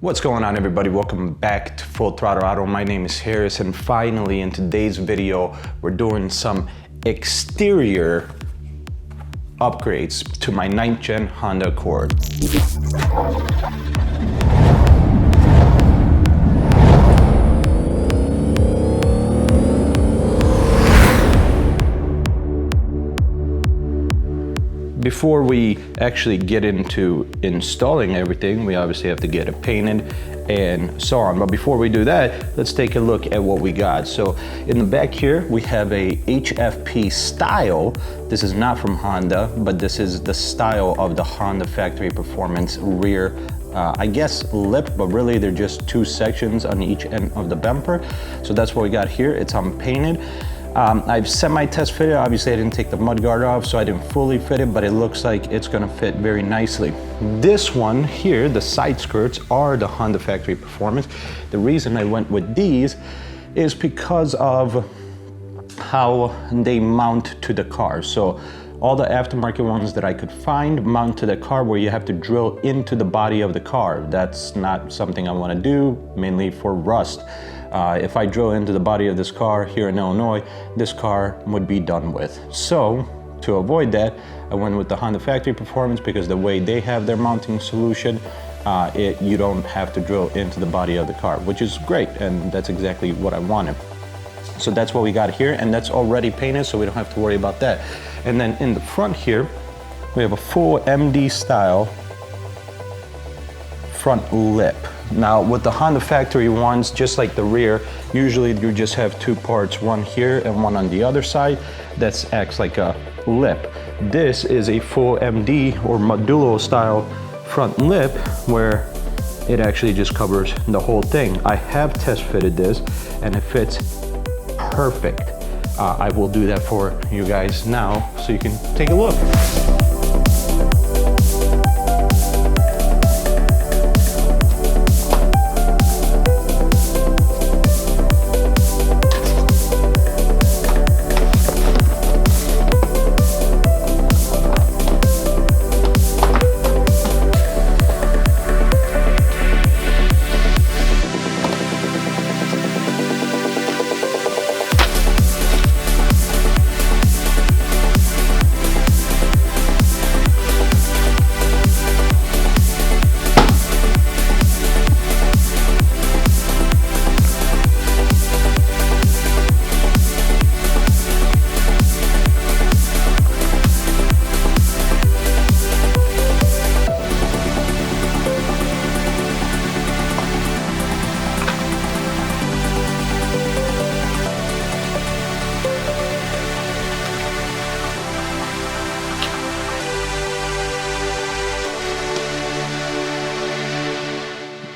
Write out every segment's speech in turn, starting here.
What's going on, everybody? Welcome back to Full Throttle Auto. My name is Harris, and finally in today's video we're doing some exterior upgrades to my 9th gen Honda Accord. Before we actually get into installing everything, we obviously have to get it painted and so on. But before we do that, let's take a look at what we got. So in the back here, we have a HFP Style. This is not from Honda, but this is the style of the Honda Factory Performance rear, I guess lip, but really they're just two sections on each end of the bumper. So that's what we got here. It's unpainted. I've semi-test fitted. Obviously I didn't take the mudguard off, so I didn't fully fit it, but it looks like it's gonna fit very nicely. This one here, the side skirts, are the Honda Factory Performance. The reason I went with these is because of how they mount to the car. So all the aftermarket ones that I could find mount to the car where you have to drill into the body of the car. That's not something I wanna do, mainly for rust. If I drill into the body of this car here in Illinois, this car would be done with. So to avoid that, I went with the Honda Factory Performance because the way they have their mounting solution, you don't have to drill into the body of the car, which is great, and that's exactly what I wanted. So that's what we got here, and that's already painted, so we don't have to worry about that. And then in the front here, we have a full MD style front lip. Now with the Honda Factory ones, just like the rear, usually you just have two parts, one here and one on the other side, that acts like a lip. This is a full MD or modulo style front lip where it actually just covers the whole thing. I have test fitted this and it fits perfect. I will do that for you guys now so you can take a look.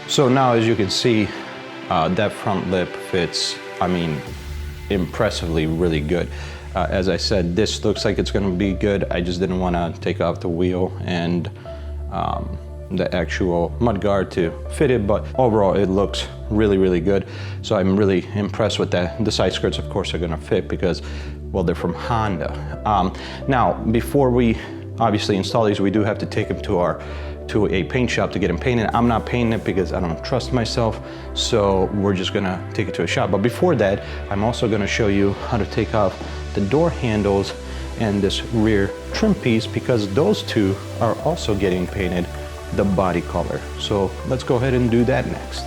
So now, as you can see, that front lip fits, I mean, impressively really good. As I said, this looks like it's gonna be good. I just didn't wanna take off the wheel and the actual mudguard to fit it, but overall it looks really, really good. So I'm really impressed with that. The side skirts, of course, are gonna fit because, well, they're from Honda. Now, before we obviously install these, we do have to take them to a paint shop to get them painted. I'm not painting it because I don't trust myself, so we're just gonna take it to a shop. But before that, I'm also gonna show you how to take off the door handles and this rear trim piece, because those two are also getting painted the body color. So let's go ahead and do that next.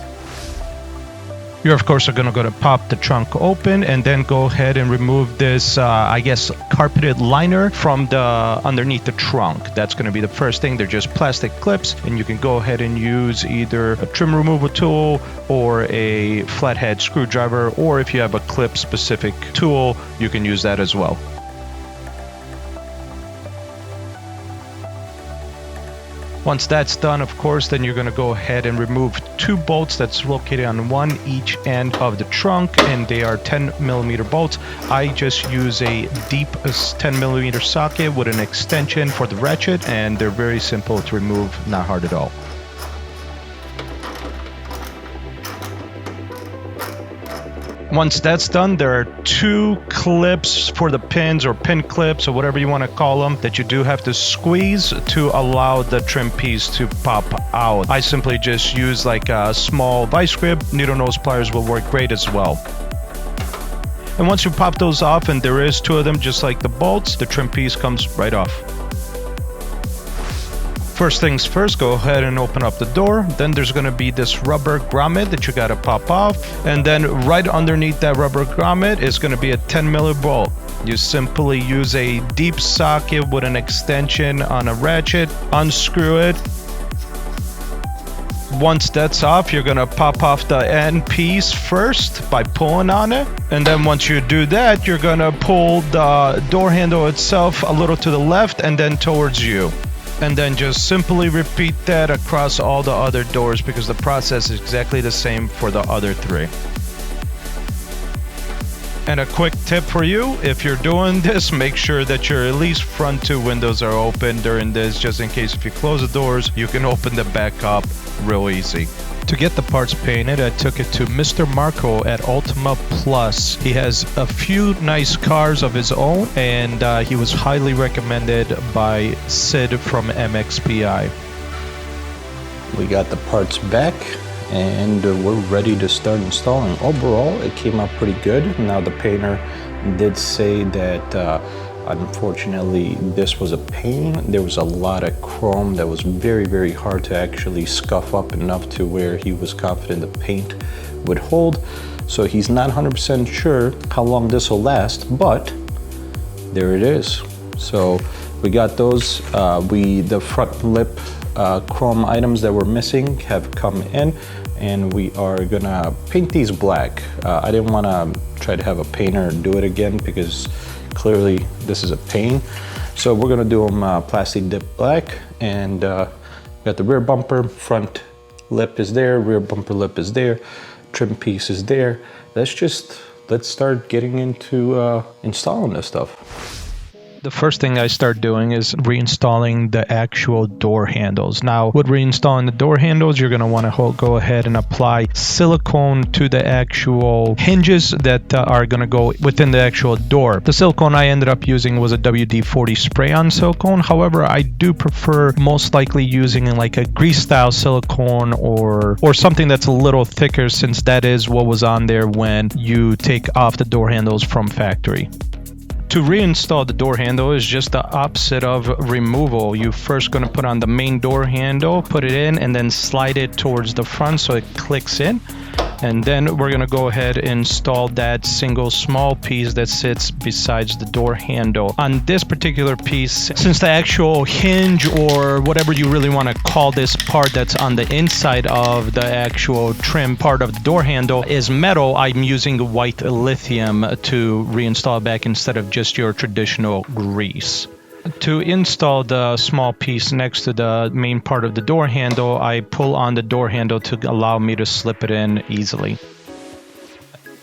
You of course are going to pop the trunk open and then go ahead and remove this, I guess, carpeted liner from the underneath the trunk. That's going to be the first thing. They're just plastic clips, and you can go ahead and use either a trim removal tool or a flathead screwdriver, or if you have a clip specific tool, you can use that as well. Once that's done, of course, then you're going to go ahead and remove two bolts that's located on one each end of the trunk, and they are 10mm bolts. I just use a deep 10mm socket with an extension for the ratchet, and they're very simple to remove, not hard at all. Once that's done, there are 2 clips for the pins, or pin clips, or whatever you want to call them, that you do have to squeeze to allow the trim piece to pop out. I simply just use like a small vice grip. Needle nose pliers will work great as well. And once you pop those off, and there is 2 of them just like the bolts, the trim piece comes right off. First things first, go ahead and open up the door. Then there's going to be this rubber grommet that you got to pop off. And then right underneath that rubber grommet is going to be a 10mm bolt. You simply use a deep socket with an extension on a ratchet, unscrew it. Once that's off, you're going to pop off the end piece first by pulling on it. And then once you do that, you're going to pull the door handle itself a little to the left and then towards you. And then just simply repeat that across all the other doors, because the process is exactly the same for the other 3. And a quick tip for you, if you're doing this, make sure that your at least front 2 windows are open during this, just in case if you close the doors, you can open them back up real easy. To get the parts painted, I took it to Mr. Marco at Ultima Plus. He has a few nice cars of his own, and he was highly recommended by Sid from MXPI. We got the parts back, and we're ready to start installing. Overall, it came out pretty good. Now, the painter did say that unfortunately this was a pain. There was a lot of chrome that was very, very hard to actually scuff up enough to where he was confident the paint would hold. So he's not 100% sure how long this will last, but there it is. So we got those. The front lip chrome items that were missing have come in, and we are gonna paint these black. I didn't wanna try to have a painter do it again, because clearly this is a pain. So we're gonna do them plastic dip black, and got the rear bumper, front lip is there, rear bumper lip is there, trim piece is there. Let's start getting into installing this stuff. The first thing I start doing is reinstalling the actual door handles. Now, with reinstalling the door handles, you're going to want to go ahead and apply silicone to the actual hinges that are going to go within the actual door. The silicone I ended up using was a WD-40 spray-on silicone. However, I do prefer most likely using like a grease-style silicone or something that's a little thicker, since that is what was on there when you take off the door handles from factory. To reinstall the door handle is just the opposite of removal. You're first going to put on the main door handle, put it in, and then slide it towards the front so it clicks in. And then we're going to go ahead and install that single small piece that sits besides the door handle. On this particular piece, since the actual hinge, or whatever you really want to call this part that's on the inside of the actual trim part of the door handle, is metal, I'm using white lithium to reinstall it back instead of just your traditional grease. To install the small piece next to the main part of the door handle, I pull on the door handle to allow me to slip it in easily.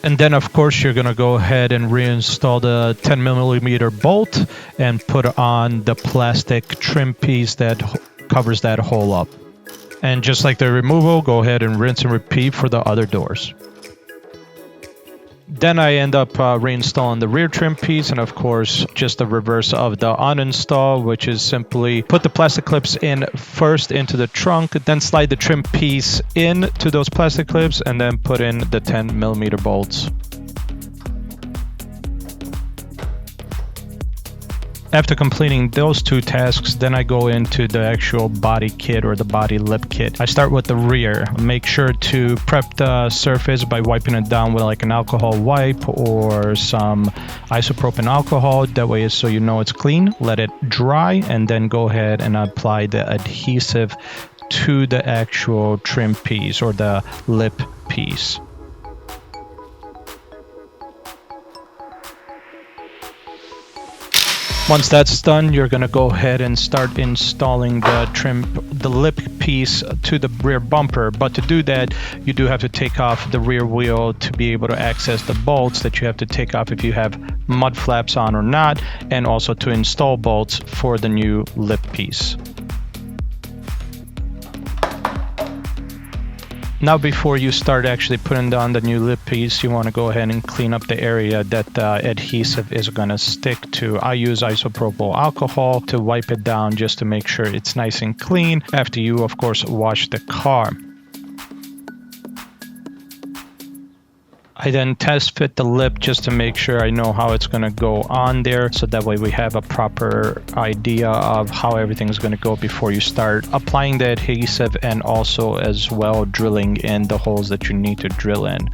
And then, of course, you're going to go ahead and reinstall the 10mm bolt and put on the plastic trim piece that covers that hole up. And just like the removal, go ahead and rinse and repeat for the other doors. Then I end up reinstalling the rear trim piece, and of course just the reverse of the uninstall, which is simply put the plastic clips in first into the trunk, then slide the trim piece into those plastic clips, and then put in the 10mm bolts. After completing those 2 tasks, then I go into the actual body kit or the body lip kit. I start with the rear. Make sure to prep the surface by wiping it down with like an alcohol wipe or some isopropyl alcohol. That way, so you know it's clean. Let it dry, and then go ahead and apply the adhesive to the actual trim piece or the lip piece. Once that's done, you're going to go ahead and start installing the lip piece to the rear bumper. But to do that, you do have to take off the rear wheel to be able to access the bolts that you have to take off if you have mud flaps on or not, and also to install bolts for the new lip piece. Now before you start actually putting down the new lip piece, you want to go ahead and clean up the area that the adhesive is going to stick to. I use isopropyl alcohol to wipe it down just to make sure it's nice and clean after you, of course, wash the car. I then test fit the lip just to make sure I know how it's going to go on there, so that way we have a proper idea of how everything's going to go before you start applying the adhesive, and also as well drilling in the holes that you need to drill in.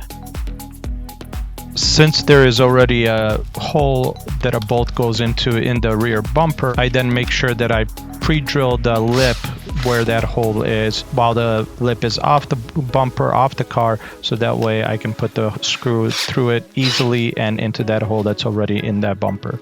Since there is already a hole that a bolt goes into in the rear bumper, I then make sure that I pre-drill the lip where that hole is while the lip is off the bumper, off the car, so that way I can put the screw through it easily and into that hole that's already in that bumper.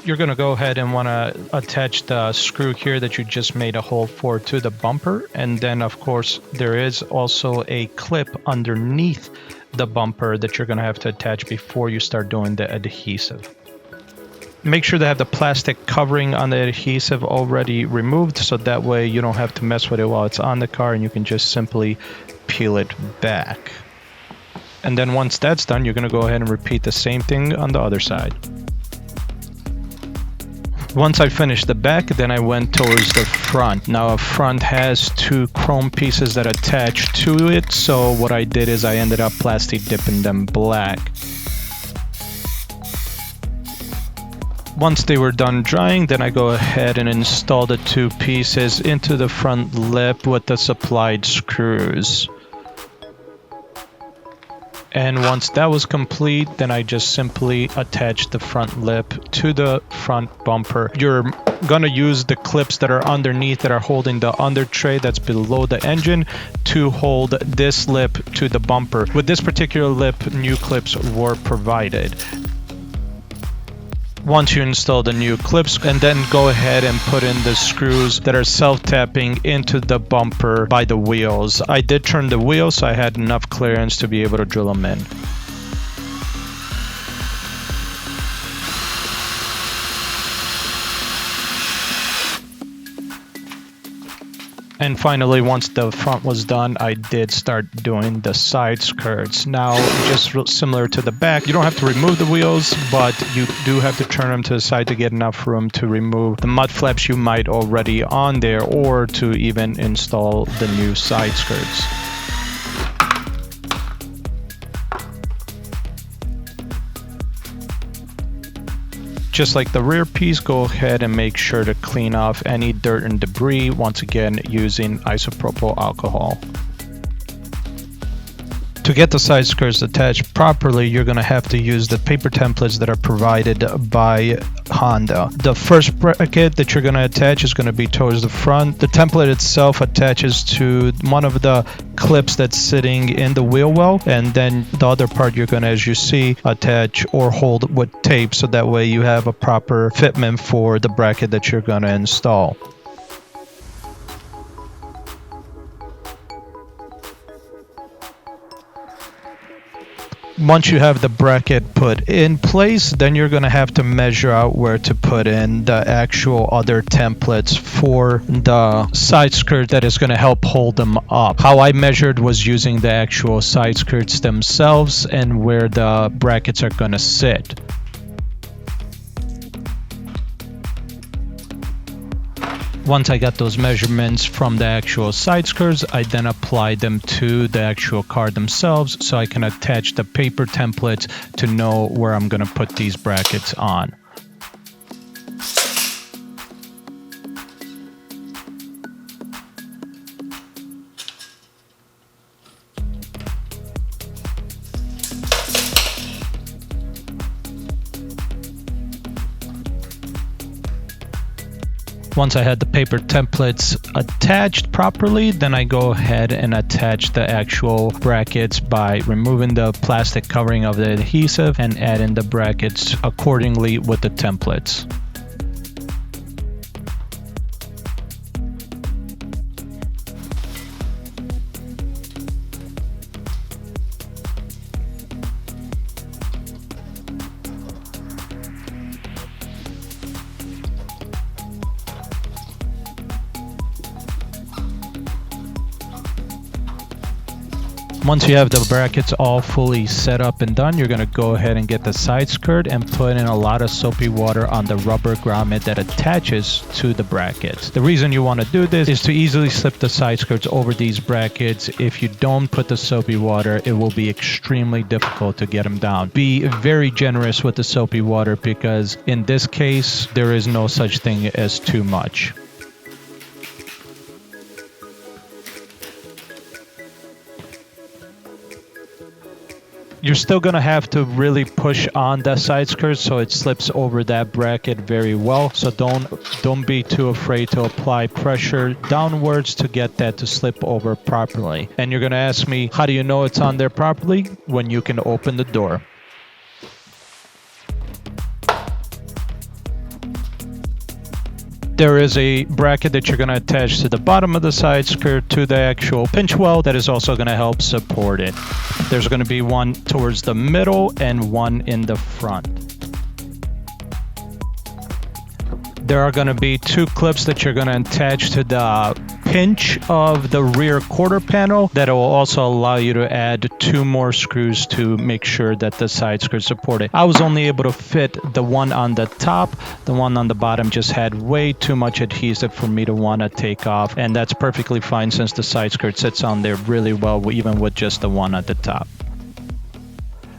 You're going to go ahead and want to attach the screw here that you just made a hole for to the bumper, and then of course there is also a clip underneath the bumper that you're going to have to attach before you start doing the adhesive. Make sure to have the plastic covering on the adhesive already removed, so that way you don't have to mess with it while it's on the car and you can just simply peel it back. And then once that's done, you're going to go ahead and repeat the same thing on the other side. Once I finished the back, then I went towards the front. Now a front has two chrome pieces that attach to it, so what I did is I ended up plastic dipping them black. Once they were done drying, then I go ahead and install the two pieces into the front lip with the supplied screws. And once that was complete, then I just simply attached the front lip to the front bumper. You're gonna use the clips that are underneath that are holding the under tray that's below the engine to hold this lip to the bumper. With this particular lip, new clips were provided. Once you install the new clips, and then go ahead and put in the screws that are self-tapping into the bumper by the wheels. I did turn the wheels, so I had enough clearance to be able to drill them in. And finally, once the front was done, I did start doing the side skirts. Now, just similar to the back, you don't have to remove the wheels, but you do have to turn them to the side to get enough room to remove the mud flaps you might already on there, or to even install the new side skirts. Just like the rear piece, go ahead and make sure to clean off any dirt and debris, once again using isopropyl alcohol. To get the side skirts attached properly, you're going to have to use the paper templates that are provided by Honda. The first bracket that you're going to attach is going to be towards the front. The template itself attaches to one of the clips that's sitting in the Wheelwell, and then the other part you're going to, as you see, attach or hold with tape, so that way you have a proper fitment for the bracket that you're going to install. Once you have the bracket put in place, then you're going to have to measure out where to put in the actual other templates for the side skirt that is going to help hold them up. How I measured was using the actual side skirts themselves and where the brackets are going to sit. Once I got those measurements from the actual side skirts, I then applied them to the actual car themselves, so I can attach the paper templates to know where I'm going to put these brackets on. Once I had the paper templates attached properly, then I go ahead and attach the actual brackets by removing the plastic covering of the adhesive and adding the brackets accordingly with the templates. Once you have the brackets all fully set up and done, you're gonna go ahead and get the side skirt and put in a lot of soapy water on the rubber grommet that attaches to the brackets. The reason you wanna do this is to easily slip the side skirts over these brackets. If you don't put the soapy water, it will be extremely difficult to get them down. Be very generous with the soapy water because in this case, there is no such thing as too much. You're still gonna have to really push on that side skirt so it slips over that bracket very well. So don't be too afraid to apply pressure downwards to get that to slip over properly. And you're gonna ask me, how do you know it's on there properly? When you can open the door. There is a bracket that you're going to attach to the bottom of the side skirt to the actual pinch well that is also going to help support it. There's going to be one towards the middle and one in the front. There are going to be two clips that you're going to attach to the pinch of the rear quarter panel that will also allow you to add two more screws to make sure that the side skirts support it. I was only able to fit the one on the top. The one on the bottom just had way too much adhesive for me to want to take off, and that's perfectly fine since the side skirt sits on there really well even with just the one at the top.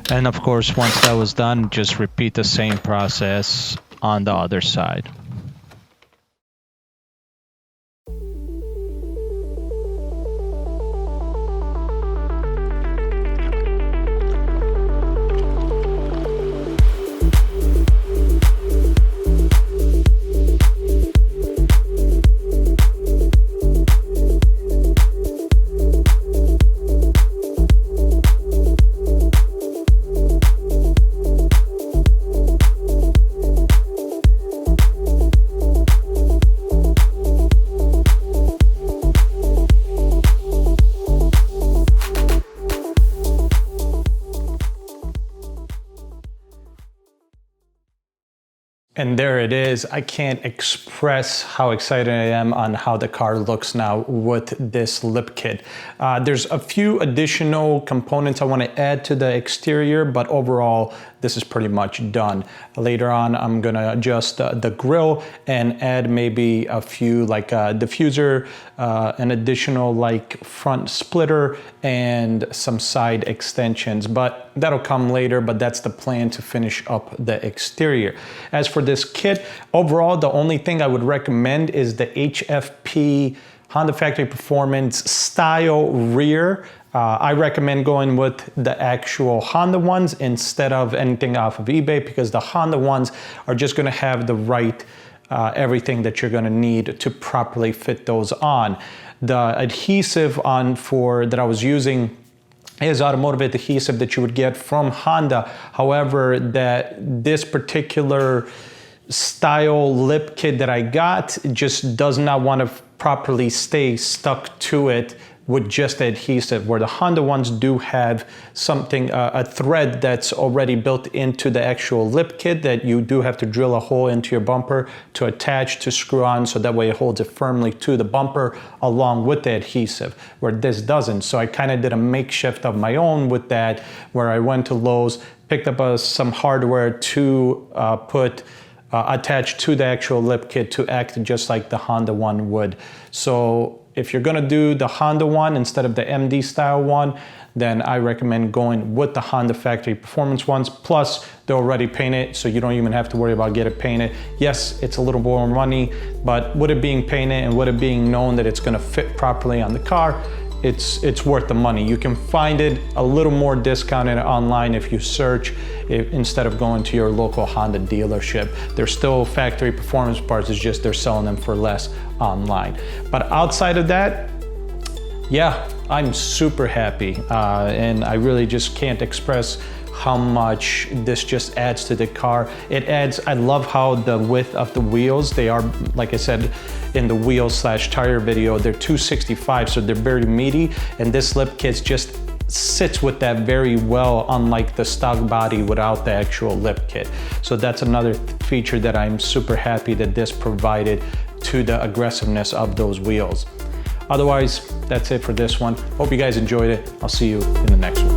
And of course, once that was done, just repeat the same process on the other side. And there it is. I can't express how excited I am on how the car looks now with this lip kit. There's a few additional components I want to add to the exterior, but overall, this is pretty much done. Later on, I'm gonna adjust the grille and add maybe a few like diffuser, an additional like front splitter and some side extensions, but that'll come later, but that's the plan to finish up the exterior. As for this kit, overall, the only thing I would recommend is the HFP Honda Factory Performance Style rear. I recommend going with the actual Honda ones instead of anything off of eBay because the Honda ones are just gonna have the right everything that you're gonna need to properly fit those on. The adhesive that I was using is automotive adhesive that you would get from Honda. However, this particular style lip kit that I got just does not want to properly stay stuck to it with just adhesive, where the Honda ones do have something, a thread that's already built into the actual lip kit that you do have to drill a hole into your bumper to attach to screw on, so that way it holds it firmly to the bumper along with the adhesive, where this doesn't. So I kind of did a makeshift of my own with that, where I went to Lowe's, picked up some hardware to attach to the actual lip kit to act just like the Honda one would. So if you're gonna do the Honda one instead of the MD style one, then I recommend going with the Honda Factory Performance ones. Plus, they're already painted, so you don't even have to worry about getting it painted. Yes, it's a little more money, but with it being painted and with it being known that it's gonna fit properly on the car, it's worth the money. You can find it a little more discounted online if you search instead of going to your local Honda dealership. They're still factory performance parts, it's just they're selling them for less online. But outside of that, yeah, I'm super happy. And I really just can't express how much this just adds to the car. I love how the width of the wheels, they are, like I said, in the wheel/tire video, they're 265, so they're very meaty, and this lip kit just sits with that very well, unlike the stock body without the actual lip kit. So that's another feature that I'm super happy that this provided to the aggressiveness of those wheels. Otherwise, that's it for this one. Hope you guys enjoyed it. I'll see you in the next one.